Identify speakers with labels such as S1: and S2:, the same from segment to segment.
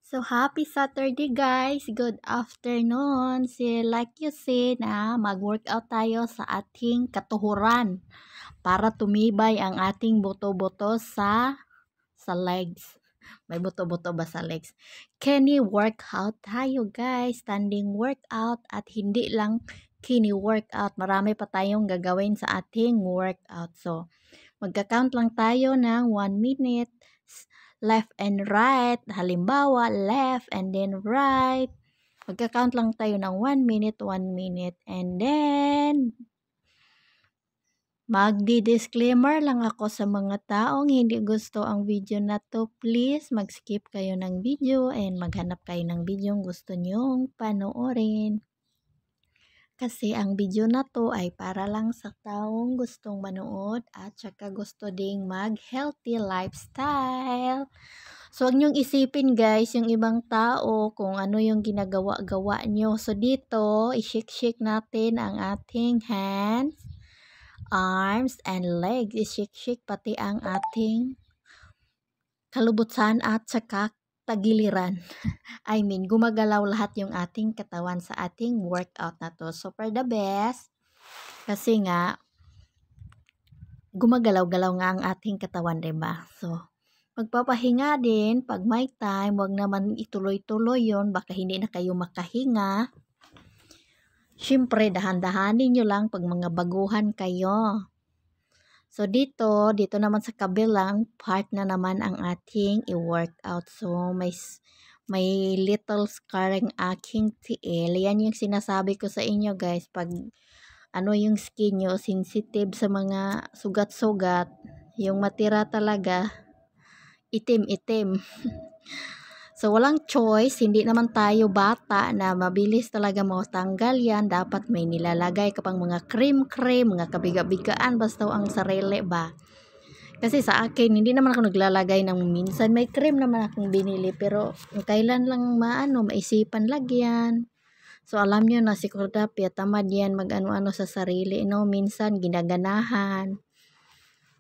S1: So, happy Saturday guys! Good afternoon! Like you see na mag-workout tayo sa ating katuhuran para tumibay ang ating buto-buto sa legs. May buto-buto ba sa legs? Kini workout tayo guys, standing workout at hindi lang kini workout. Marami pa tayong gagawin sa ating workout. So, magka-count lang tayo ng 1 minute. Left and right. Halimbawa, left and then right. Magka-count lang tayo ng 1 minute, 1 minute. And then, magdi-disclaimer lang ako sa mga taong hindi gusto ang video na to. Please, mag-skip kayo ng video and maghanap kayo ng video gusto nyong panoorin. Kasi ang video na to ay para lang sa taong gustong manood at saka gusto ding mag-healthy lifestyle. So, huwag niyong isipin guys, yung ibang tao kung ano yung ginagawa-gawa nyo. So, dito, i-shake-shake natin ang ating hands, arms, and legs. I-shake-shake pati ang ating kalubutsan at saka tagiliran. I mean, gumagalaw lahat yung ating katawan sa ating workout na to. So, for the best, kasi nga, gumagalaw-galaw nga ang ating katawan, diba? So, magpapahinga din pag may time, wag naman ituloy-tuloy yon, baka hindi na kayo makahinga. Siyempre, dahan-dahanin nyo lang pag mga baguhan kayo. So, dito naman sa kabilang part na naman ang ating i-workout. So, may little scar ang aking tiil. Yan yung sinasabi ko sa inyo guys. Pag yung skin nyo sensitive sa mga sugat-sugat, yung matira talaga, itim-itim. So, walang choice. Hindi naman tayo bata na mabilis talaga matanggal yan. Dapat may nilalagay ka pang mga cream-cream, mga kabiga-bigaan, basta ang sarili ba. Kasi sa akin, hindi naman ako naglalagay ng minsan. May cream naman akong binili, pero kailan lang maisipan lagyan. So, alam nyo na, si Kordapia, tamad yan mag-ano-ano sa sarili. No? Minsan, ginaganahan.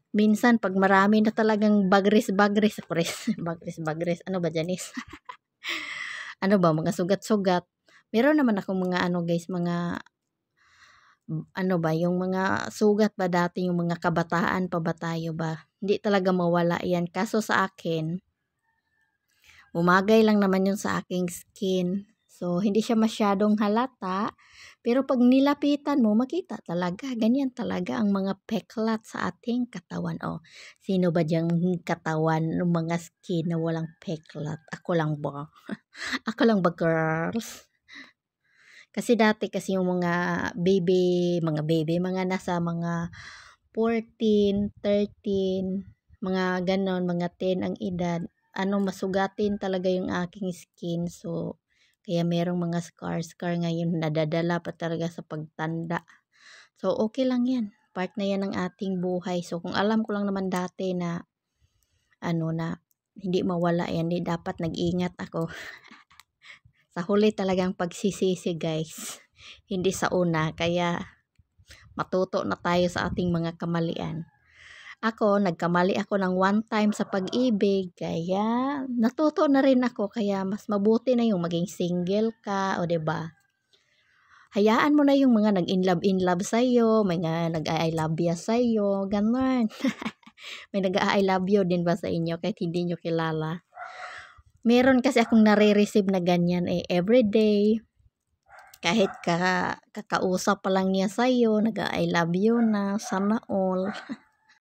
S1: Minsan, pag marami na talagang bagris-bagris, bagris-bagris, ano ba, Janice? Ano ba, mga sugat-sugat. Meron naman akong mga guys, mga yung mga sugat ba dati, yung mga kabataan pa ba tayo ba? Hindi talaga mawala yan. Kaso sa akin, umagay lang naman yun sa aking skin. So, hindi siya masyadong halata. Pero pag nilapitan mo, makita talaga. Ganyan talaga ang mga peklat sa ating katawan. O, sino ba diyang katawan ng mga skin na walang peklat? Ako lang ba? Ako lang ba, girls? Kasi dati kasi yung mga nasa mga 14, 13, mga ganon, mga 10 ang edad. Masugatin talaga yung aking skin. So, kaya merong mga scar ngayon, nadadala pa talaga sa pagtanda. So, okay lang yan. Part na yan ng ating buhay. So, kung alam ko lang naman dati na, na hindi mawala yan, di dapat nag-ingat ako. Sa huli talagang pagsisisi guys. Hindi sa una. Kaya, matuto na tayo sa ating mga kamalian. Ako, nagkamali ako ng one time sa pag-ibig, kaya natuto na rin ako, kaya mas mabuti na yung maging single ka, o diba? Hayaan mo na yung mga nag-in love sa'yo, may nag-I love you sa'yo, ganun. May nag-I love you din ba sa inyo kahit hindi nyo kilala? Meron kasi akong nare-receive na ganyan everyday. Kahit kakausap pa lang niya sa'yo, nag-I love you na, sana all.